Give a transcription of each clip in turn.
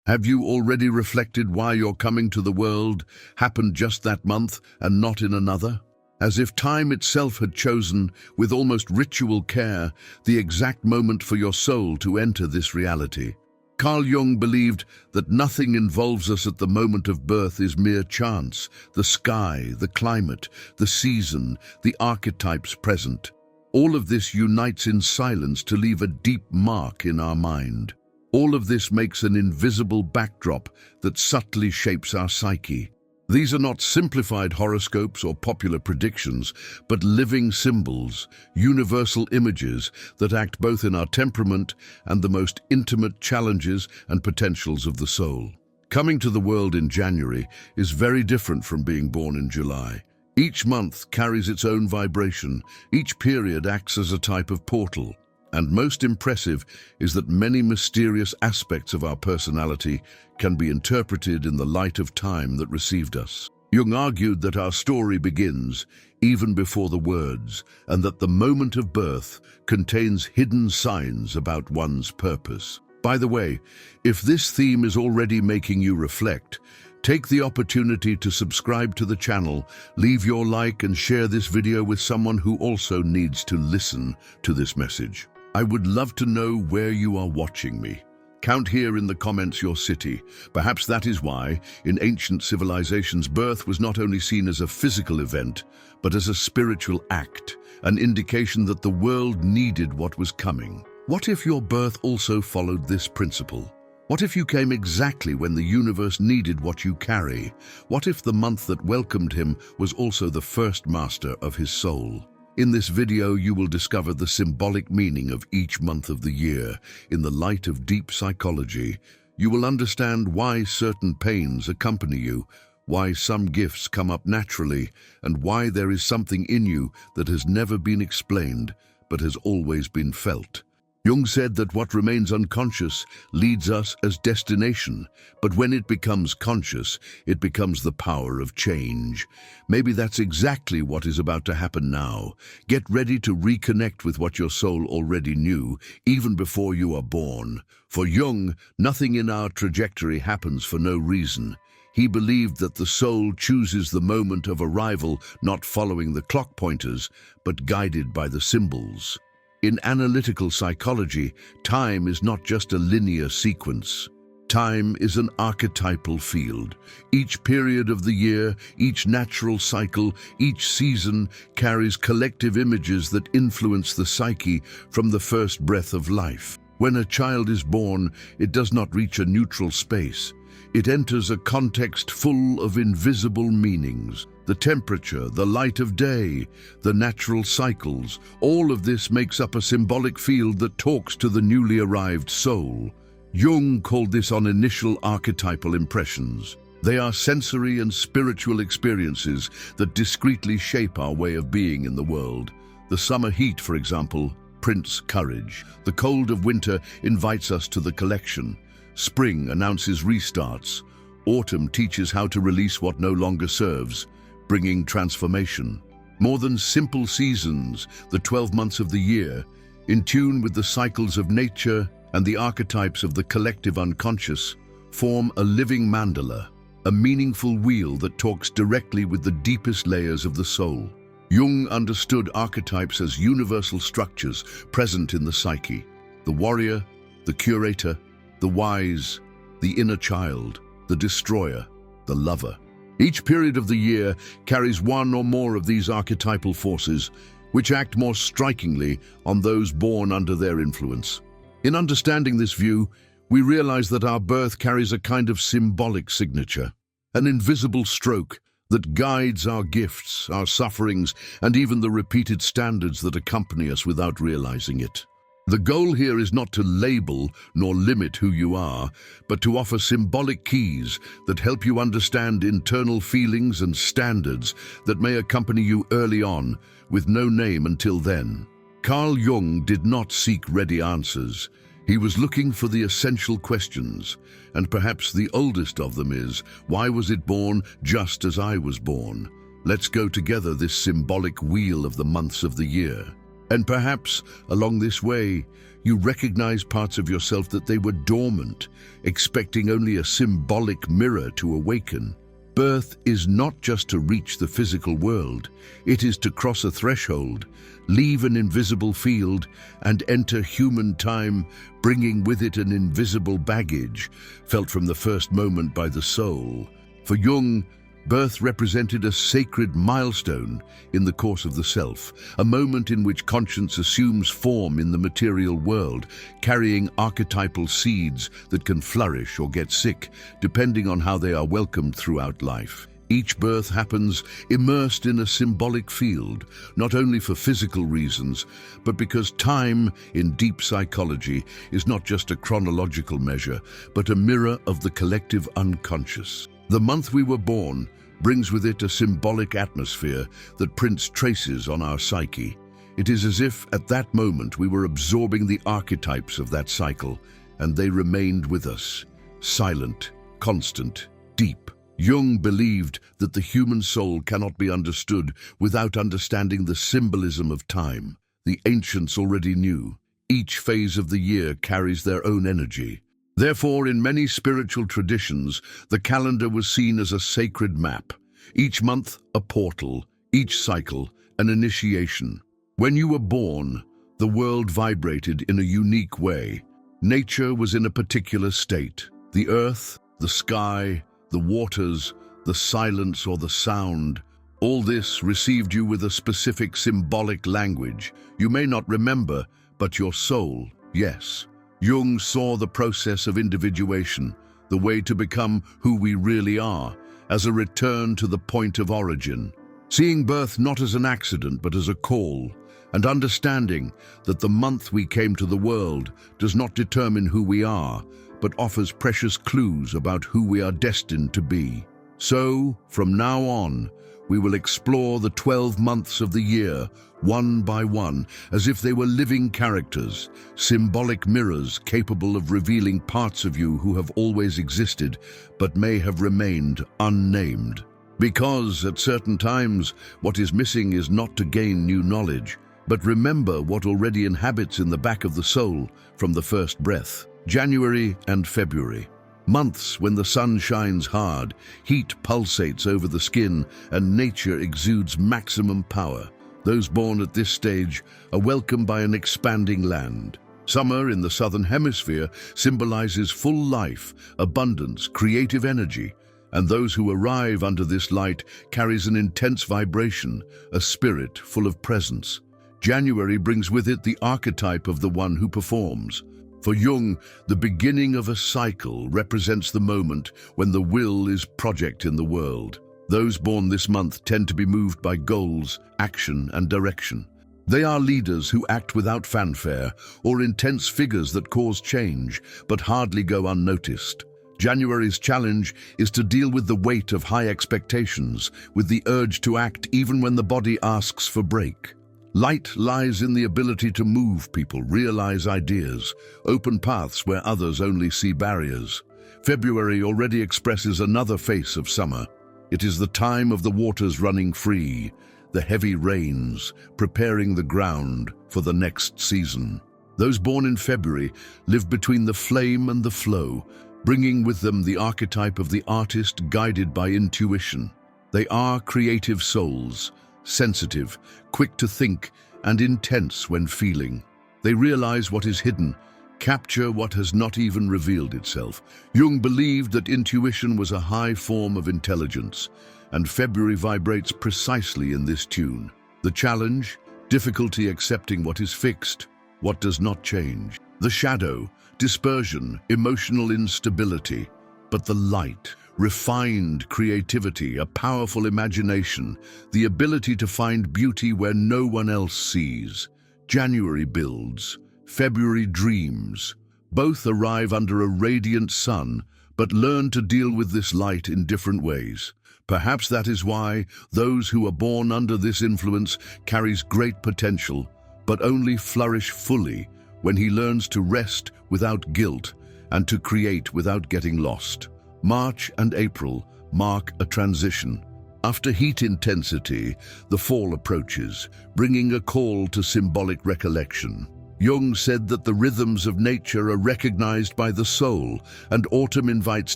Have you already reflected why your coming to the world happened just that month and not in another? As if time itself had chosen, with almost ritual care, the exact moment for your soul to enter this reality. Carl Jung believed that nothing involves us at the moment of birth is mere chance. The sky, the climate, the season, the archetypes present. All of this unites in silence to leave a deep mark in our mind. All of this makes an invisible backdrop that subtly shapes our psyche. These are not simplified horoscopes or popular predictions, but living symbols, universal images that act both in our temperament and the most intimate challenges and potentials of the soul. Coming to the world in January is very different from being born in July. Each month carries its own vibration. Each period acts as a type of portal. And most impressive is that many mysterious aspects of our personality can be interpreted in the light of time that received us. Jung argued that our story begins even before the words, and that the moment of birth contains hidden signs about one's purpose. By the way, if this theme is already making you reflect, take the opportunity to subscribe to the channel, leave your like and share this video with someone who also needs to listen to this message. I would love to know where you are watching me. Count here in the comments your city. Perhaps that is why, in ancient civilizations, birth was not only seen as a physical event, but as a spiritual act, an indication that the world needed what was coming. What if your birth also followed this principle? What if you came exactly when the universe needed what you carry? What if the month that welcomed him was also the first master of his soul? In this video, you will discover the symbolic meaning of each month of the year. In the light of deep psychology, you will understand why certain pains accompany you, why some gifts come up naturally, and why there is something in you that has never been explained, but has always been felt. Jung said that what remains unconscious leads us as destination, but when it becomes conscious, it becomes the power of change. Maybe that's exactly what is about to happen now. Get ready to reconnect with what your soul already knew, even before you are born. For Jung, nothing in our trajectory happens for no reason. He believed that the soul chooses the moment of arrival, not following the clock pointers, but guided by the symbols. In analytical psychology, time is not just a linear sequence. Time is an archetypal field. Each period of the year, each natural cycle, each season carries collective images that influence the psyche from the first breath of life. When a child is born, it does not reach a neutral space. It enters a context full of invisible meanings. The temperature, the light of day, the natural cycles, all of this makes up a symbolic field that talks to the newly arrived soul. Jung called this on initial archetypal impressions. They are sensory and spiritual experiences that discreetly shape our way of being in the world. The summer heat, for example, prints courage. The cold of winter invites us to the collection. Spring announces restarts. Autumn teaches how to release what no longer serves, bringing transformation. More than simple seasons, the 12 months of the year, in tune with the cycles of nature and the archetypes of the collective unconscious, form a living mandala, a meaningful wheel that talks directly with the deepest layers of the soul. Jung understood archetypes as universal structures present in the psyche: the warrior, the curator, the wise, the inner child, the destroyer, the lover. Each period of the year carries one or more of these archetypal forces, which act more strikingly on those born under their influence. In understanding this view, we realize that our birth carries a kind of symbolic signature, an invisible stroke that guides our gifts, our sufferings, and even the repeated standards that accompany us without realizing it. The goal here is not to label nor limit who you are, but to offer symbolic keys that help you understand internal feelings and standards that may accompany you early on, with no name until then. Carl Jung did not seek ready answers. He was looking for the essential questions, and perhaps the oldest of them is, why was it born just as I was born? Let's go together this symbolic wheel of the months of the year. And perhaps, along this way, you recognize parts of yourself that they were dormant, expecting only a symbolic mirror to awaken. Birth is not just to reach the physical world, it is to cross a threshold, leave an invisible field, and enter human time, bringing with it an invisible baggage, felt from the first moment by the soul. For Jung, birth represented a sacred milestone in the course of the self, a moment in which conscience assumes form in the material world, carrying archetypal seeds that can flourish or get sick, depending on how they are welcomed throughout life. Each birth happens immersed in a symbolic field, not only for physical reasons, but because time, in deep psychology, is not just a chronological measure, but a mirror of the collective unconscious. The month we were born brings with it a symbolic atmosphere that prints traces on our psyche. It is as if, at that moment, we were absorbing the archetypes of that cycle, and they remained with us, silent, constant, deep. Jung believed that the human soul cannot be understood without understanding the symbolism of time. The ancients already knew. Each phase of the year carries their own energy. Therefore, in many spiritual traditions, the calendar was seen as a sacred map. Each month, a portal. Each cycle, an initiation. When you were born, the world vibrated in a unique way. Nature was in a particular state. The earth, the sky, the waters, the silence or the sound, all this received you with a specific symbolic language. You may not remember, but your soul, yes. Jung saw the process of individuation, the way to become who we really are, as a return to the point of origin. Seeing birth not as an accident, but as a call, and understanding that the month we came to the world does not determine who we are, but offers precious clues about who we are destined to be. So, from now on, we will explore the 12 months of the year, one by one, as if they were living characters, symbolic mirrors capable of revealing parts of you who have always existed, but may have remained unnamed. Because, at certain times, what is missing is not to gain new knowledge, but remember what already inhabits in the back of the soul from the first breath. January and February. Months when the sun shines hard, heat pulsates over the skin, and nature exudes maximum power. Those born at this stage are welcomed by an expanding land. Summer in the southern hemisphere symbolizes full life, abundance, creative energy, and those who arrive under this light carries an intense vibration, a spirit full of presence. January brings with it the archetype of the one who performs. For Jung, the beginning of a cycle represents the moment when the will is project in the world. Those born this month tend to be moved by goals, action, and direction. They are leaders who act without fanfare, or intense figures that cause change, but hardly go unnoticed. January's challenge is to deal with the weight of high expectations, with the urge to act even when the body asks for break. Light lies in the ability to move people, realize ideas, open paths where others only see barriers. February already expresses another face of summer. It is the time of the waters running free, the heavy rains, preparing the ground for the next season. Those born in February live between the flame and the flow, bringing with them the archetype of the artist guided by intuition. They are creative souls, sensitive, quick to think, and intense when feeling. They realize what is hidden, capture what has not even revealed itself. Jung believed that intuition was a high form of intelligence, and February vibrates precisely in this tune. The challenge, difficulty accepting what is fixed, what does not change. The shadow, dispersion, emotional instability, but the light, refined creativity, a powerful imagination, the ability to find beauty where no one else sees. January builds, February dreams. Both arrive under a radiant sun, but learn to deal with this light in different ways. Perhaps that is why those who are born under this influence carries great potential, but only flourish fully when he learns to rest without guilt and to create without getting lost. March and April mark a transition. After heat intensity, the fall approaches, bringing a call to symbolic recollection. Jung said that the rhythms of nature are recognized by the soul, and autumn invites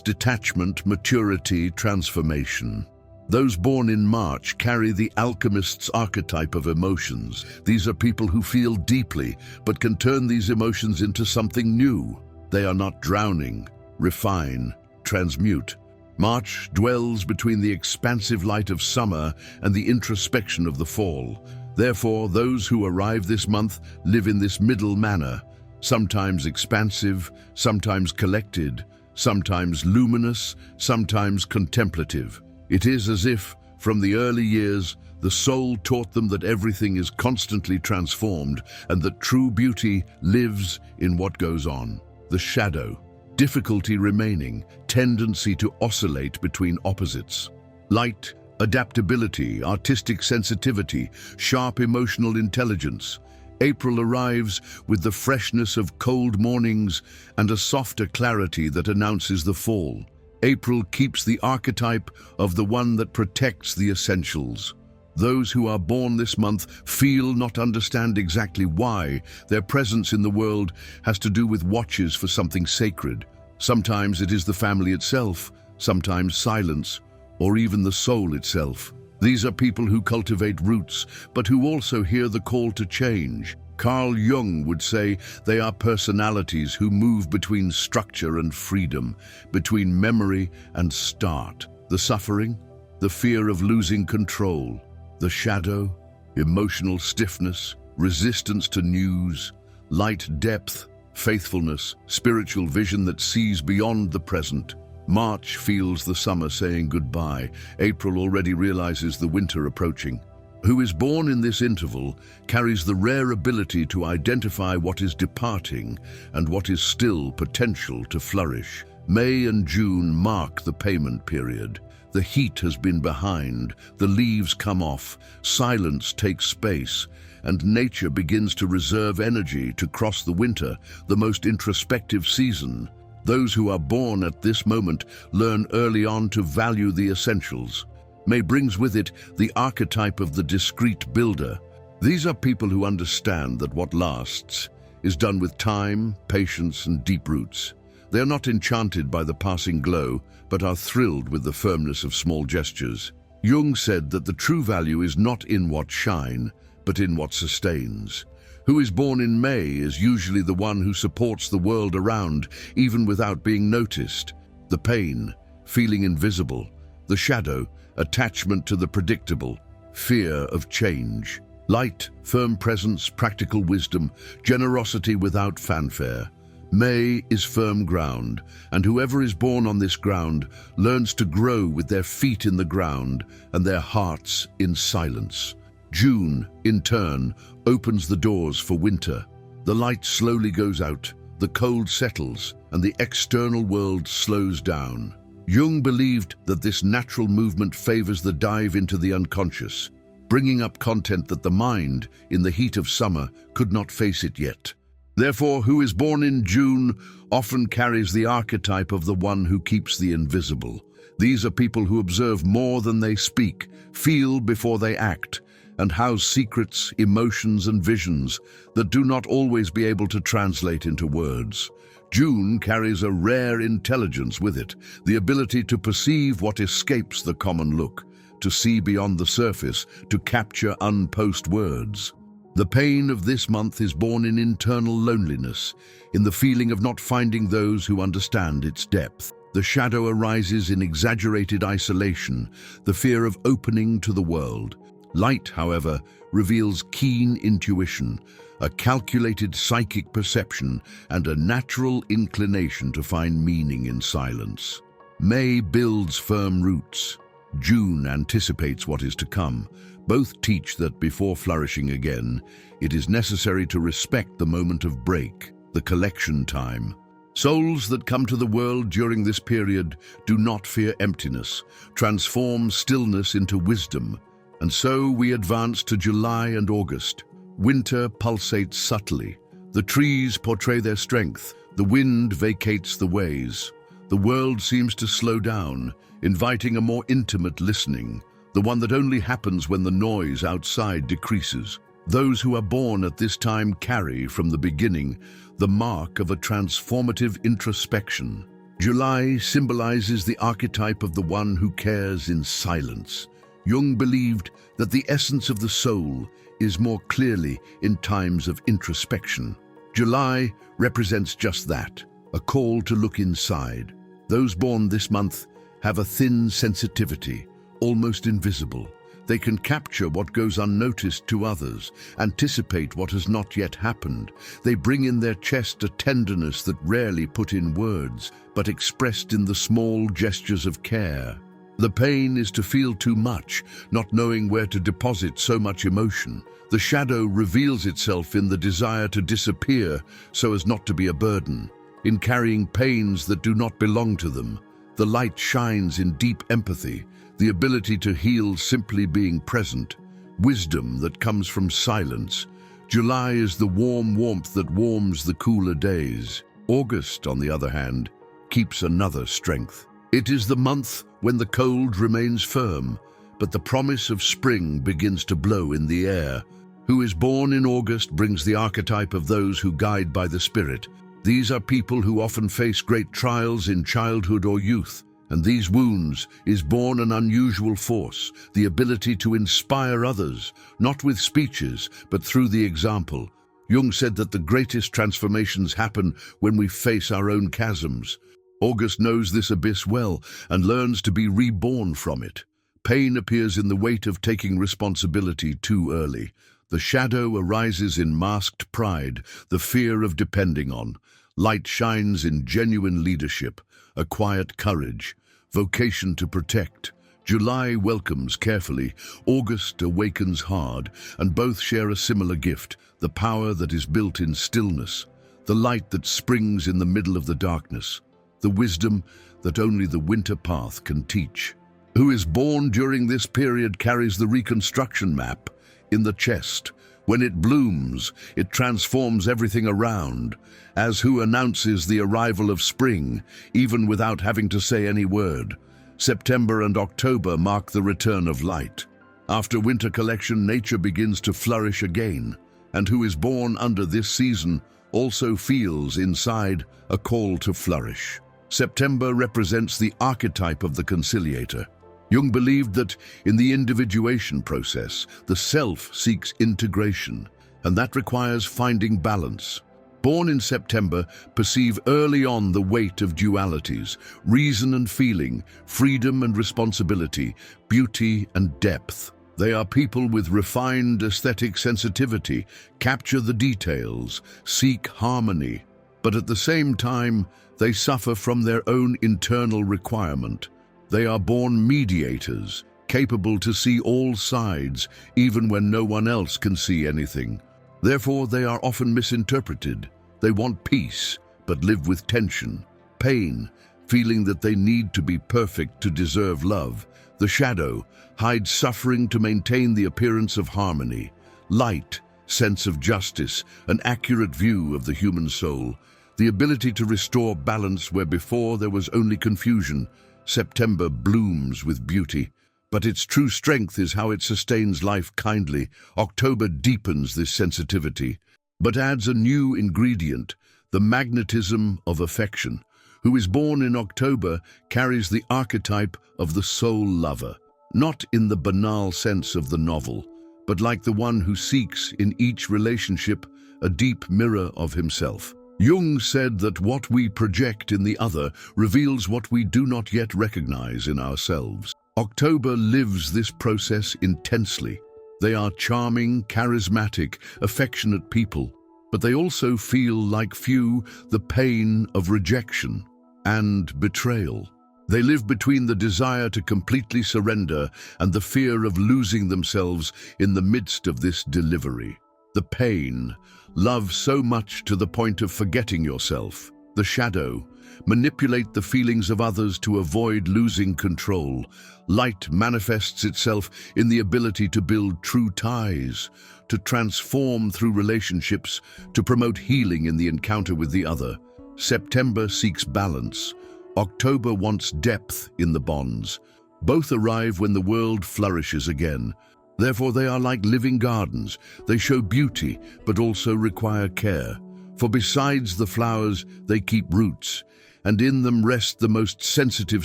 detachment, maturity, transformation. Those born in March carry the alchemist's archetype of emotions. These are people who feel deeply, but can turn these emotions into something new. They are not drowning, refine, transmute. March dwells between the expansive light of summer and the introspection of the fall. Therefore, those who arrive this month live in this middle manner, sometimes expansive, sometimes collected, sometimes luminous, sometimes contemplative. It is as if, from the early years, the soul taught them that everything is constantly transformed and that true beauty lives in what goes on. The shadow, difficulty remaining, tendency to oscillate between opposites. Light, adaptability, artistic sensitivity, sharp emotional intelligence. April arrives with the freshness of cold mornings and a softer clarity that announces the fall. April keeps the archetype of the one that protects the essentials. Those who are born this month feel not understand exactly why. Their presence in the world has to do with watches for something sacred. Sometimes it is the family itself, sometimes silence, or even the soul itself. These are people who cultivate roots, but who also hear the call to change. Carl Jung would say they are personalities who move between structure and freedom, between memory and start. The suffering, the fear of losing control, the shadow, emotional stiffness, resistance to news, light depth, faithfulness, spiritual vision that sees beyond the present. March feels the summer saying goodbye. April already realizes the winter approaching. Who is born in this interval carries the rare ability to identify what is departing and what is still potential to flourish. May and June mark the payment period. The heat has been behind, the leaves come off, silence takes space, and nature begins to reserve energy to cross the winter, the most introspective season. Those who are born at this moment learn early on to value the essentials. May brings with it the archetype of the discreet builder. These are people who understand that what lasts is done with time, patience, and deep roots. They are not enchanted by the passing glow, but are thrilled with the firmness of small gestures. Jung said that the true value is not in what shine, but in what sustains. Who is born in May is usually the one who supports the world around, even without being noticed. The pain, feeling invisible. The shadow, attachment to the predictable. Fear of change. Light, firm presence, practical wisdom, generosity without fanfare. May is firm ground, and whoever is born on this ground learns to grow with their feet in the ground and their hearts in silence. June, in turn, opens the doors for winter. The light slowly goes out, the cold settles, and the external world slows down. Jung believed that this natural movement favors the dive into the unconscious, bringing up content that the mind, in the heat of summer, could not face it yet. Therefore, who is born in June often carries the archetype of the one who keeps the invisible. These are people who observe more than they speak, feel before they act, and house secrets, emotions, and visions that do not always be able to translate into words. June carries a rare intelligence with it, the ability to perceive what escapes the common look, to see beyond the surface, to capture unposed words. The pain of this month is born in internal loneliness, in the feeling of not finding those who understand its depth. The shadow arises in exaggerated isolation, the fear of opening to the world. Light, however, reveals keen intuition, a calculated psychic perception, and a natural inclination to find meaning in silence. May builds firm roots. June anticipates what is to come. Both teach that before flourishing again, it is necessary to respect the moment of break, the collection time. Souls that come to the world during this period do not fear emptiness, transform stillness into wisdom. And so we advance to July and August. Winter pulsates subtly. The trees portray their strength. The wind vacates the ways. The world seems to slow down, inviting a more intimate listening. the one that only happens when the noise outside decreases. Those who are born at this time carry, from the beginning, the mark of a transformative introspection. July symbolizes the archetype of the one who cares in silence. Jung believed that the essence of the soul is more clearly in times of introspection. July represents just that, a call to look inside. Those born this month have a thin sensitivity, almost invisible. They can capture what goes unnoticed to others, anticipate what has not yet happened. They bring in their chest a tenderness that rarely put in words, but expressed in the small gestures of care. The pain is to feel too much, not knowing where to deposit so much emotion. The shadow reveals itself in the desire to disappear so as not to be a burden. In carrying pains that do not belong to them, the light shines in deep empathy, the ability to heal simply being present, wisdom that comes from silence. July is the warm warmth that warms the cooler days. August, on the other hand, keeps another strength. It is the month when the cold remains firm, but the promise of spring begins to blow in the air. Who is born in August brings the archetype of those who guide by the Spirit. These are people who often face great trials in childhood or youth, and these wounds is born an unusual force, the ability to inspire others, not with speeches, but through the example. Jung said that the greatest transformations happen when we face our own chasms. August knows this abyss well and learns to be reborn from it. Pain appears in the weight of taking responsibility too early. The shadow arises in masked pride, the fear of depending on. Light shines in genuine leadership, a quiet courage, vocation to protect. July welcomes carefully, August awakens hard, and both share a similar gift, the power that is built in stillness, the light that springs in the middle of the darkness, the wisdom that only the winter path can teach. Who is born during this period carries the reconstruction map in the chest. When it blooms, it transforms everything around, as who announces the arrival of spring, even without having to say any word. September and October mark the return of light. After winter collection, nature begins to flourish again, and who is born under this season also feels inside a call to flourish. September represents the archetype of the conciliator. Jung believed that in the individuation process, the self seeks integration, and that requires finding balance. Born in September perceive early on the weight of dualities, reason and feeling, freedom and responsibility, beauty and depth. They are people with refined aesthetic sensitivity, capture the details, seek harmony, but at the same time, they suffer from their own internal requirement. They are born mediators, capable to see all sides, even when no one else can see anything. Therefore, they are often misinterpreted. They want peace, but live with tension, pain, feeling that they need to be perfect to deserve love. The shadow hides suffering to maintain the appearance of harmony. Light, sense of justice, an accurate view of the human soul. The ability to restore balance where before there was only confusion. September blooms with beauty, but its true strength is how it sustains life kindly. October deepens this sensitivity, but adds a new ingredient, the magnetism of affection. Who is born in October carries the archetype of the soul lover, not in the banal sense of the novel, but like the one who seeks in each relationship a deep mirror of himself. Jung said that what we project in the other reveals what we do not yet recognize in ourselves. October lives this process intensely. They are charming, charismatic, affectionate people, but they also feel like few the pain of rejection and betrayal. They live between the desire to completely surrender and the fear of losing themselves in the midst of this delivery. The pain, love so much to the point of forgetting yourself. The shadow, manipulate the feelings of others to avoid losing control. Light manifests itself in the ability to build true ties, to transform through relationships, to promote healing in the encounter with the other. September seeks balance. October wants depth in the bonds. Both arrive when the world flourishes again. Therefore, they are like living gardens. They show beauty, but also require care. For besides the flowers, they keep roots, and in them rest the most sensitive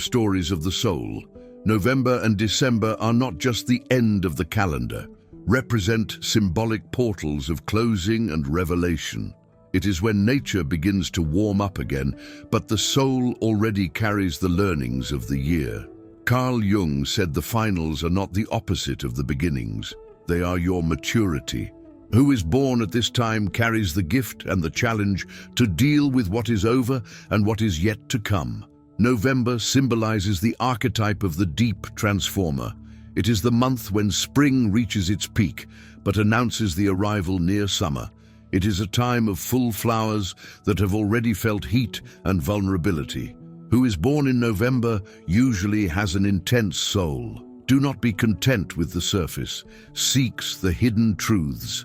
stories of the soul. November and December are not just the end of the calendar, represent symbolic portals of closing and revelation. It is when nature begins to warm up again, but the soul already carries the learnings of the year. Carl Jung said the finals are not the opposite of the beginnings. They are your maturity. Who is born at this time carries the gift and the challenge to deal with what is over and what is yet to come. November symbolizes the archetype of the deep transformer. It is the month when spring reaches its peak, but announces the arrival near summer. It is a time of full flowers that have already felt heat and vulnerability. Who is born in November usually has an intense soul. Do not be content with the surface. Seeks the hidden truths.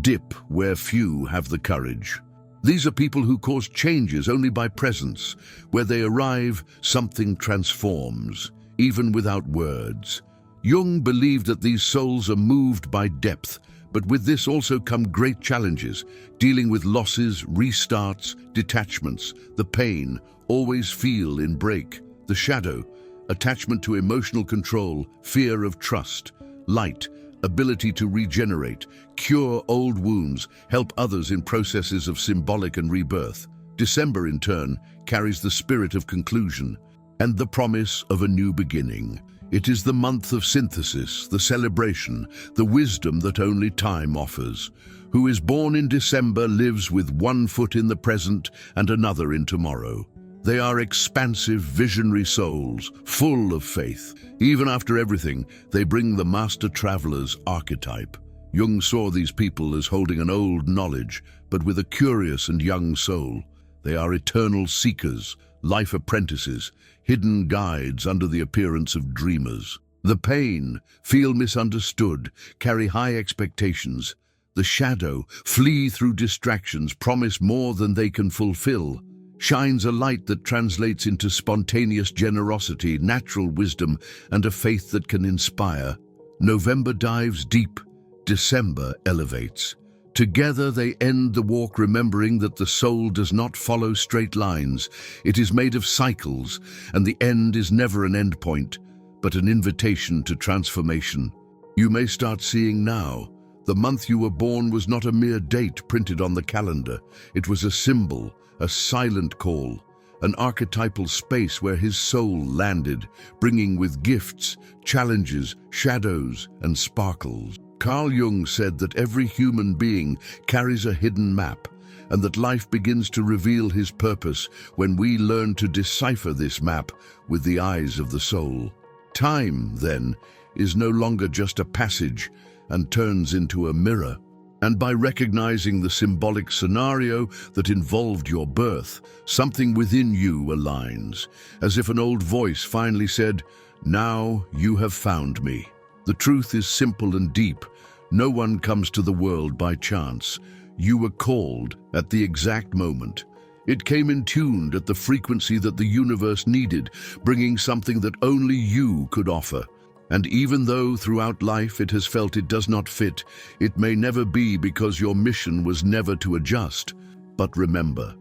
Dip where few have the courage. These are people who cause changes only by presence. Where they arrive, something transforms, even without words. Jung believed that these souls are moved by depth, but with this also come great challenges, dealing with losses, restarts, detachments, the pain, always feel in break, the shadow, attachment to emotional control, fear of trust, light, ability to regenerate, cure old wounds, help others in processes of symbolic and rebirth. December, in turn, carries the spirit of conclusion and the promise of a new beginning. It is the month of synthesis, the celebration, the wisdom that only time offers. Who is born in December lives with one foot in the present and another in tomorrow. They are expansive, visionary souls, full of faith. Even after everything, they bring the master traveler's archetype. Jung saw these people as holding an old knowledge, but with a curious and young soul. They are eternal seekers, life apprentices, hidden guides under the appearance of dreamers. The pain, feel misunderstood, carry high expectations. The shadow, flee through distractions, promise more than they can fulfill. Shines a light that translates into spontaneous generosity, natural wisdom, and a faith that can inspire. November dives deep, December elevates. Together they end the walk remembering that the soul does not follow straight lines. It is made of cycles, and the end is never an end point, but an invitation to transformation. You may start seeing now. The month you were born was not a mere date printed on the calendar. It was a symbol, a silent call, an archetypal space where his soul landed, bringing with gifts, challenges, shadows, and sparkles. Carl Jung said that every human being carries a hidden map, and that life begins to reveal his purpose when we learn to decipher this map with the eyes of the soul. Time, then, is no longer just a passage and turns into a mirror. And by recognizing the symbolic scenario that involved your birth, something within you aligns, as if an old voice finally said, "Now you have found me." The truth is simple and deep. No one comes to the world by chance. You were called at the exact moment. It came in tuned at the frequency that the universe needed, bringing something that only you could offer. And even though throughout life it has felt it does not fit, it may never be because your mission was never to adjust. But remember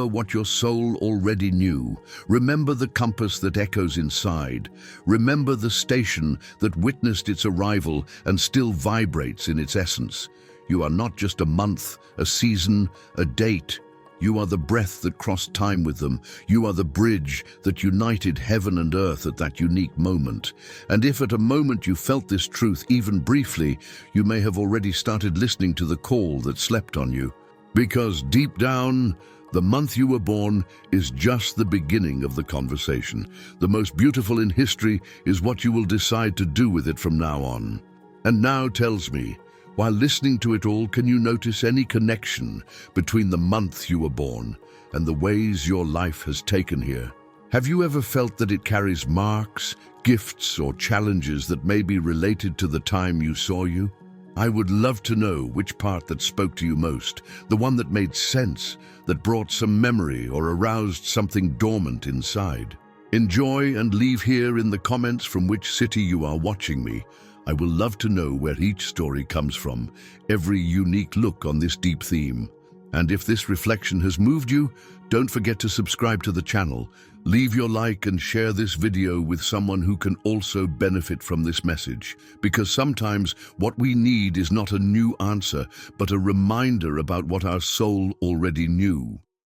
what your soul already knew. Remember the compass that echoes inside. Remember the station that witnessed its arrival and still vibrates in its essence. You are not just a month, a season, a date. You are the breath that crossed time with them. You are the bridge that united heaven and earth at that unique moment. And if at a moment you felt this truth even briefly, you may have already started listening to the call that slept on you. Because deep down, the month you were born is just the beginning of the conversation. The most beautiful in history is what you will decide to do with it from now on. And now tells me, while listening to it all, can you notice any connection between the month you were born and the ways your life has taken here? Have you ever felt that it carries marks, gifts, or challenges that may be related to the time you saw you? I would love to know which part that spoke to you most, the one that made sense, that brought some memory or aroused something dormant inside. Enjoy and leave here in the comments from which city you are watching me. I will love to know where each story comes from, every unique look on this deep theme. And if this reflection has moved you, don't forget to subscribe to the channel. Leave your like and share this video with someone who can also benefit from this message. Because sometimes what we need is not a new answer, but a reminder about what our soul already knew.